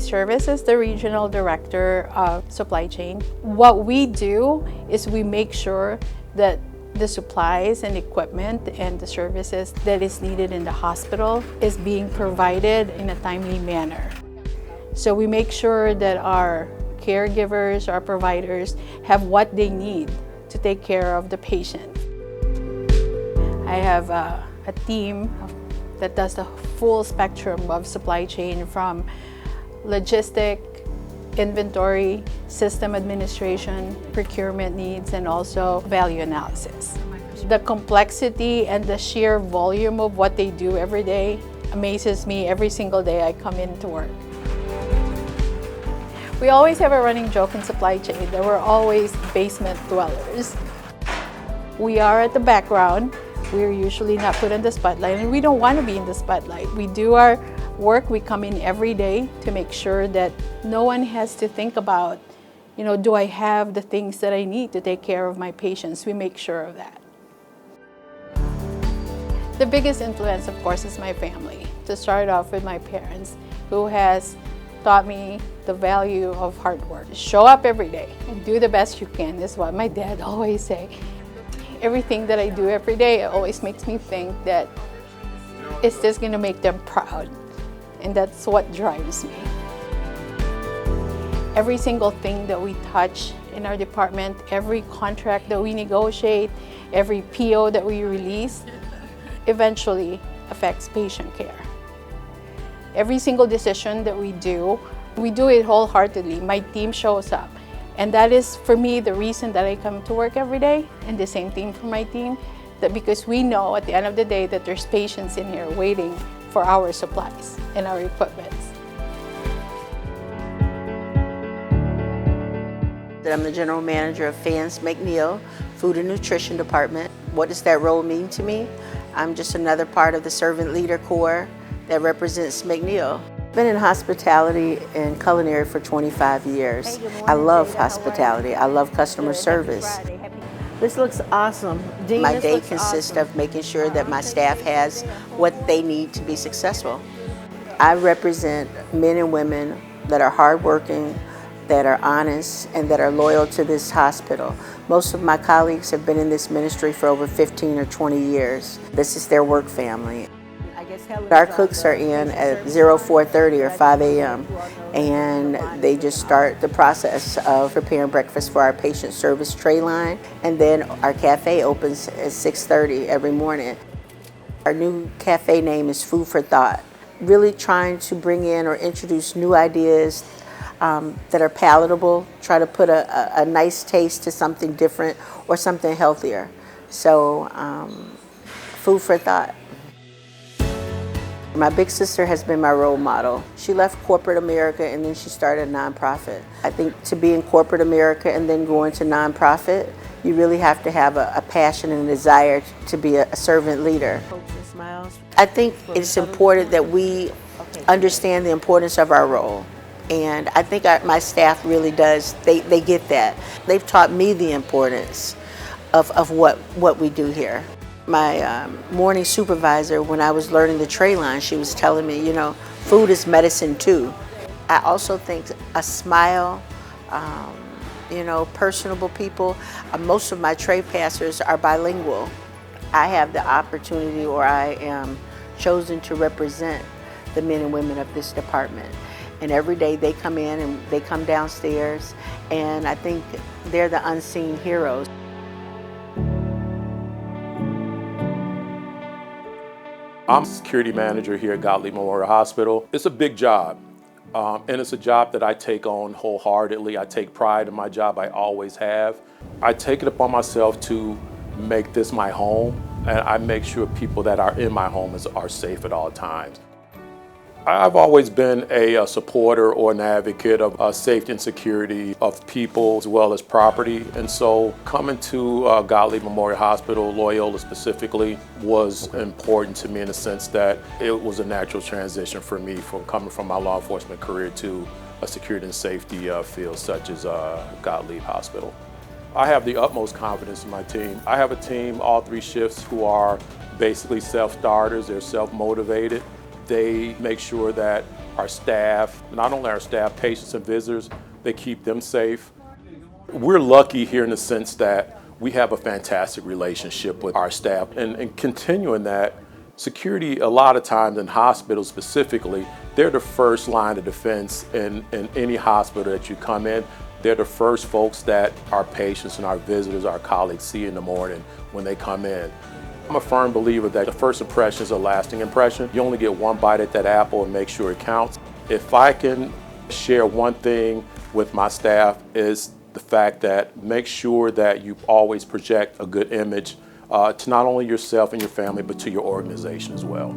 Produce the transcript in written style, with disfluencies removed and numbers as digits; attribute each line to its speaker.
Speaker 1: service as the Regional Director of Supply Chain. What we do is we make sure that the supplies and equipment and the services that is needed in the hospital is being provided in a timely manner. So we make sure that our caregivers, our providers have what they need to take care of the patient. I have a team that does the full spectrum of supply chain, from logistic, inventory, system administration, procurement needs, and also value analysis. The complexity and the sheer volume of what they do every day amazes me every single day I come into work. We always have a running joke in supply chain that we're always basement dwellers. We are at the background. We're usually not put in the spotlight, and we don't want to be in the spotlight. We do our work. We come in every day to make sure that no one has to think about, do I have the things that I need to take care of my patients? We make sure of that. The biggest influence, of course, is my family. To start off with my parents, who has taught me the value of hard work. Show up every day and do the best you can is what my dad always say. Everything that I do every day always makes me think that it's just going to make them proud, and that's what drives me. Every single thing that we touch in our department, every contract that we negotiate, every PO that we release, eventually affects patient care. Every single decision that we do it wholeheartedly. My team shows up. And that is, for me, the reason that I come to work every day, and the same thing for my team, that because we know at the end of the day that there's patients in here waiting for our supplies and our equipment.
Speaker 2: I'm the General Manager of Fans McNeil, Food and Nutrition Department. What does that role mean to me? I'm just another part of the Servant Leader Corps that represents McNeil. I've been in hospitality and culinary for 25 years. I love hospitality. I love customer service.
Speaker 3: This looks awesome. Dean,
Speaker 2: my day consists of making sure that my staff has what they need to be successful. I represent men and women that are hardworking, that are honest, and that are loyal to this hospital. Most of my colleagues have been in this ministry for over 15 or 20 years. This is their work family. Our cooks are in at 4:30 or 5 a.m. and they just start the process of preparing breakfast for our patient service tray line, and then our cafe opens at 6:30 every morning. Our new cafe name is Food for Thought, really trying to bring in or introduce new ideas that are palatable, try to put a nice taste to something different or something healthier. So, food for thought. My big sister has been my role model. She left corporate America and then she started a nonprofit. I think to be in corporate America and then go into nonprofit, you really have to have a passion and a desire to be a servant leader. I think it's important that we understand the importance of our role. And I think my staff really does. They get that. They've taught me the importance of what we do here. My morning supervisor, when I was learning the tray line, she was telling me, food is medicine too. I also think a smile, personable people. Most of my tray passers are bilingual. I have the opportunity, or I am chosen to represent the men and women of this department. And every day they come in and they come downstairs, and I think they're the unseen heroes.
Speaker 4: I'm security manager here at Gottlieb Memorial Hospital. It's a big job, and it's a job that I take on wholeheartedly. I take pride in my job, I always have. I take it upon myself to make this my home, and I make sure people that are in my home are safe at all times. I've always been a supporter or an advocate of safety and security of people as well as property. And so coming to Gottlieb Memorial Hospital, Loyola specifically, was important to me in the sense that it was a natural transition for me from coming from my law enforcement career to a security and safety field such as Gottlieb Hospital. I have the utmost confidence in my team. I have a team, all 3 shifts, who are basically self-starters. They're self-motivated. They make sure that our staff, not only our staff, patients and visitors, they keep them safe. We're lucky here in the sense that we have a fantastic relationship with our staff, and continuing that, security a lot of times in hospitals specifically, they're the first line of defense in any hospital that you come in. They're the first folks that our patients and our visitors, our colleagues see in the morning when they come in. I'm a firm believer that the first impression is a lasting impression. You only get one bite at that apple and make sure it counts. If I can share one thing with my staff is the fact that make sure that you always project a good image to not only yourself and your family, but to your organization as well.